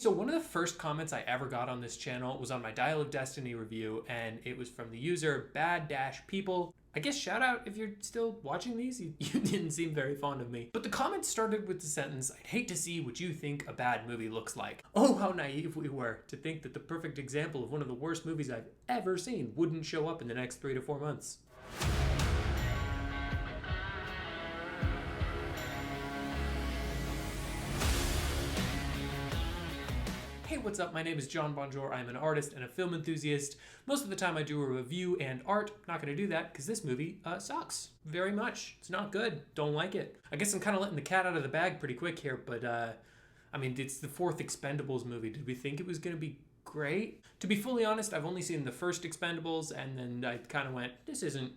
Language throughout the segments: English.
So one of the first comments I ever got on this channel was on my Dial of Destiny review, and it was from the user bad-people. I guess shout out if you're still watching these. You didn't seem very fond of me. But the comment started with the sentence, "I'd hate to see what you think a bad movie looks like." Oh, how naive we were to think that the perfect example of one of the worst movies I've ever seen wouldn't show up in the next 3 to 4 months. Hey, what's up? My name is John Bonjour. I'm an artist and a film enthusiast. Most of the time I do a review and art. Not gonna do that because this movie sucks very much. It's not good. Don't like it. I guess I'm kind of letting the cat out of the bag pretty quick here, but I mean, it's the fourth Expendables movie. Did we think it was gonna be great? To be fully honest, I've only seen the first Expendables, and then I kind of went, this isn't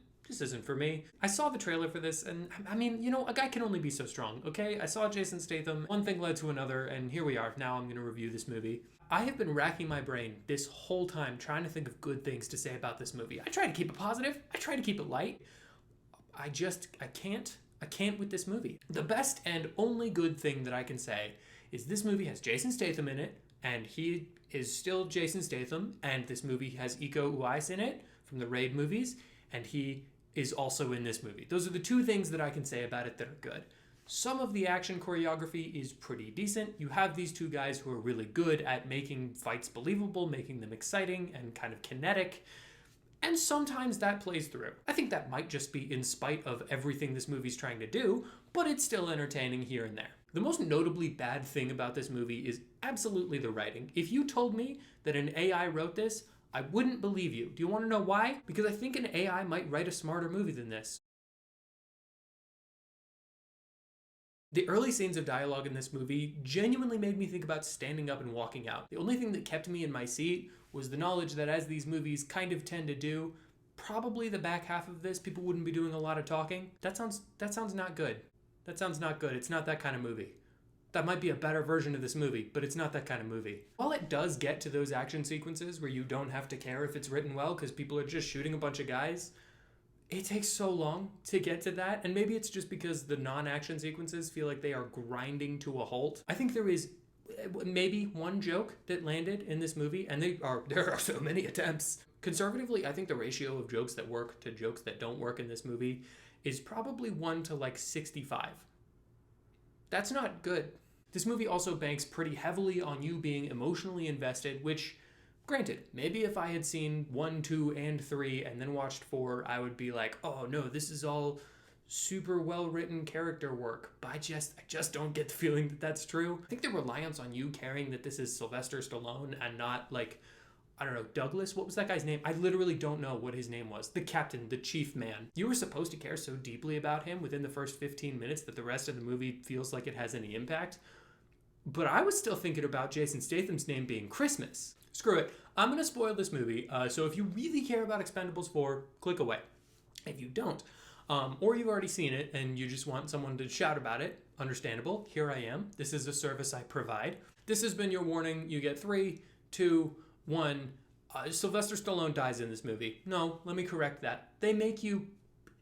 for me. I saw the trailer for this, and I mean, you know, a guy can only be so strong, okay? I saw Jason Statham, one thing led to another, and here we are. Now I'm gonna review this movie. I have been racking my brain this whole time trying to think of good things to say about this movie. I try to keep it positive, I try to keep it light. I can't with this movie. The best and only good thing that I can say is this movie has Jason Statham in it, and he is still Jason Statham, and this movie has Iko Uwais in it from the Raid movies, and he is also in this movie. Those are the two things that I can say about it that are good. Some of the action choreography is pretty decent. You have these two guys who are really good at making fights believable, making them exciting and kind of kinetic, and sometimes that plays through. I think that might just be in spite of everything this movie's trying to do, but it's still entertaining here and there. The most notably bad thing about this movie is absolutely the writing. If you told me that an AI wrote this, I wouldn't believe you. Do you want to know why? Because I think an AI might write a smarter movie than this. The early scenes of dialogue in this movie genuinely made me think about standing up and walking out. The only thing that kept me in my seat was the knowledge that, as these movies kind of tend to do, probably the back half of this, people wouldn't be doing a lot of talking. That sounds not good. That sounds not good. It's not that kind of movie. That might be a better version of this movie, but it's not that kind of movie. While it does get to those action sequences where you don't have to care if it's written well because people are just shooting a bunch of guys, it takes so long to get to that, and maybe it's just because the non-action sequences feel like they are grinding to a halt. I think there is maybe one joke that landed in this movie, and there are so many attempts. Conservatively, I think the ratio of jokes that work to jokes that don't work in this movie is probably 1 to like 65. That's not good. This movie also banks pretty heavily on you being emotionally invested, which, granted, maybe if I had seen 1, 2, and 3 and then watched 4, I would be like, oh no, this is all super well-written character work. But I just don't get the feeling that that's true. I think the reliance on you caring that this is Sylvester Stallone and not, like, I don't know, Douglas? What was that guy's name? I literally don't know what his name was. The captain, the chief man. You were supposed to care so deeply about him within the first 15 minutes that the rest of the movie feels like it has any impact. But I was still thinking about Jason Statham's name being Christmas. Screw it. I'm going to spoil this movie, so if you really care about Expendables 4, click away. If you don't, or you've already seen it and you just want someone to shout about it, understandable, here I am. This is a service I provide. This has been your warning. You get 3, 2, 1. Sylvester Stallone dies in this movie. No, let me correct that. They make you,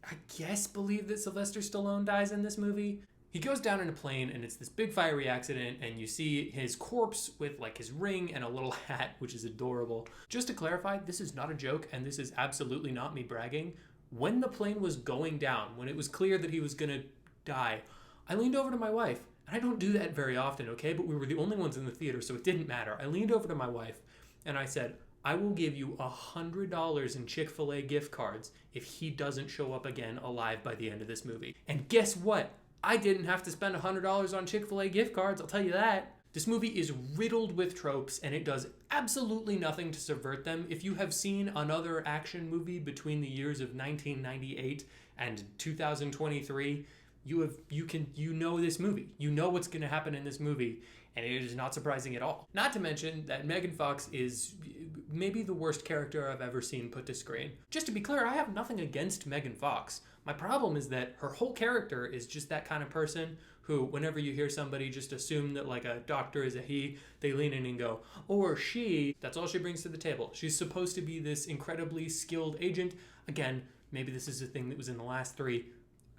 I guess, believe that Sylvester Stallone dies in this movie. He goes down in a plane, and it's this big fiery accident, and you see his corpse with like his ring and a little hat, which is adorable. Just to clarify, this is not a joke, and this is absolutely not me bragging. When the plane was going down, when it was clear that he was gonna die, I leaned over to my wife, and I don't do that very often, okay? But we were the only ones in the theater, so it didn't matter. I leaned over to my wife, and I said, I will give you $100 in Chick-fil-A gift cards if he doesn't show up again alive by the end of this movie. And guess what? I didn't have to spend $100 on Chick-fil-A gift cards, I'll tell you that. This movie is riddled with tropes, and it does absolutely nothing to subvert them. If you have seen another action movie between the years of 1998 and 2023, you know this movie. You know what's going to happen in this movie, and it is not surprising at all. Not to mention that Megan Fox is maybe the worst character I've ever seen put to screen. Just to be clear, I have nothing against Megan Fox. My problem is that her whole character is just that kind of person who, whenever you hear somebody just assume that like a doctor is a he, they lean in and go, or she, that's all she brings to the table. She's supposed to be this incredibly skilled agent. Again, maybe this is a thing that was in the last 3.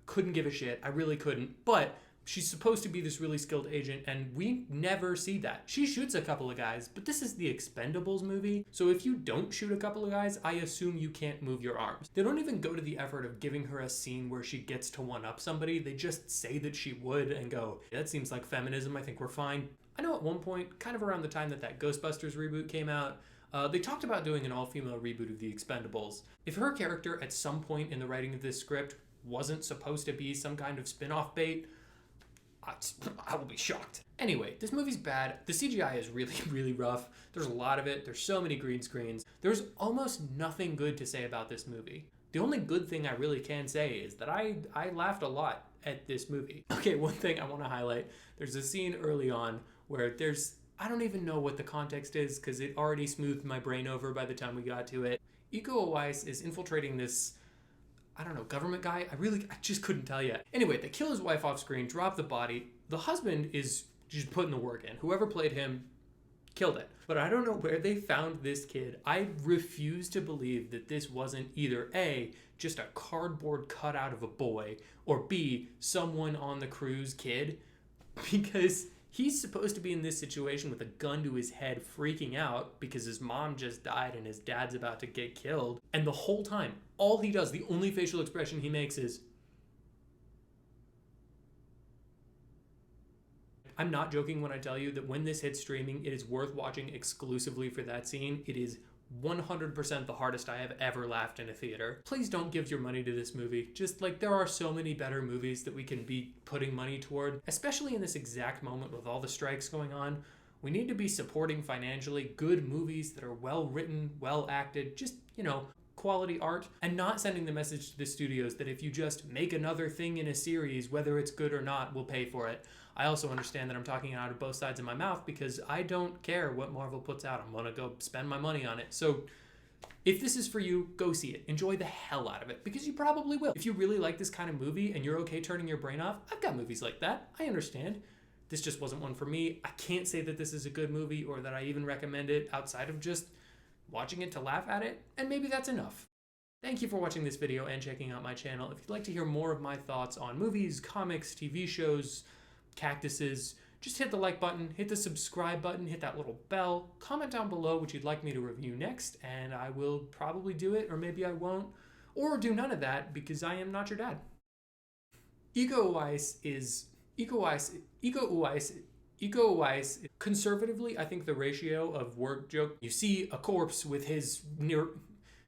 Couldn't give a shit. I really couldn't. But She's supposed to be this really skilled agent, and we never see that. She shoots a couple of guys, but this is the Expend4bles movie, so if you don't shoot a couple of guys, I assume you can't move your arms. They don't even go to the effort of giving her a scene where she gets to one-up somebody. They just say that she would and go, that seems like feminism, I think we're fine. I know at one point, kind of around the time that Ghostbusters reboot came out, they talked about doing an all-female reboot of the Expendables. If her character at some point in the writing of this script wasn't supposed to be some kind of spin-off bait, I will be shocked. Anyway, this movie's bad. The CGI is really, really rough. There's a lot of it. There's so many green screens. There's almost nothing good to say about this movie. The only good thing I really can say is that I laughed a lot at this movie. Okay, one thing I want to highlight. There's a scene early on where I don't even know what the context is because it already smoothed my brain over by the time we got to it. Iko Uwais is infiltrating this, I don't know, government guy? I just couldn't tell you. Anyway, they kill his wife off screen, drop the body. The husband is just putting the work in. Whoever played him killed it. But I don't know where they found this kid. I refuse to believe that this wasn't either A, just a cardboard cutout of a boy, or B, someone on the crew's kid. Because he's supposed to be in this situation with a gun to his head freaking out because his mom just died and his dad's about to get killed. And the whole time, all he does, the only facial expression he makes is... I'm not joking when I tell you that when this hits streaming, it is worth watching exclusively for that scene. It is 100% the hardest I have ever laughed in a theater. Please don't give your money to this movie. Just like there are so many better movies that we can be putting money toward, especially in this exact moment with all the strikes going on. We need to be supporting financially good movies that are well written, well acted, just, quality art, and not sending the message to the studios that if you just make another thing in a series, whether it's good or not, we'll pay for it. I also understand that I'm talking out of both sides of my mouth because I don't care what Marvel puts out. I'm gonna go spend my money on it. So if this is for you, go see it. Enjoy the hell out of it because you probably will. If you really like this kind of movie and you're okay turning your brain off, I've got movies like that. I understand. This just wasn't one for me. I can't say that this is a good movie or that I even recommend it outside of just watching it to laugh at it, and maybe that's enough. Thank you for watching this video and checking out my channel. If you'd like to hear more of my thoughts on movies, comics, TV shows, cactuses, just hit the like button, hit the subscribe button, hit that little bell, comment down below what you'd like me to review next, and I will probably do it, or maybe I won't, or do none of that because I am not your dad. Iko Uwais, conservatively, I think the ratio of word joke, you see a corpse with his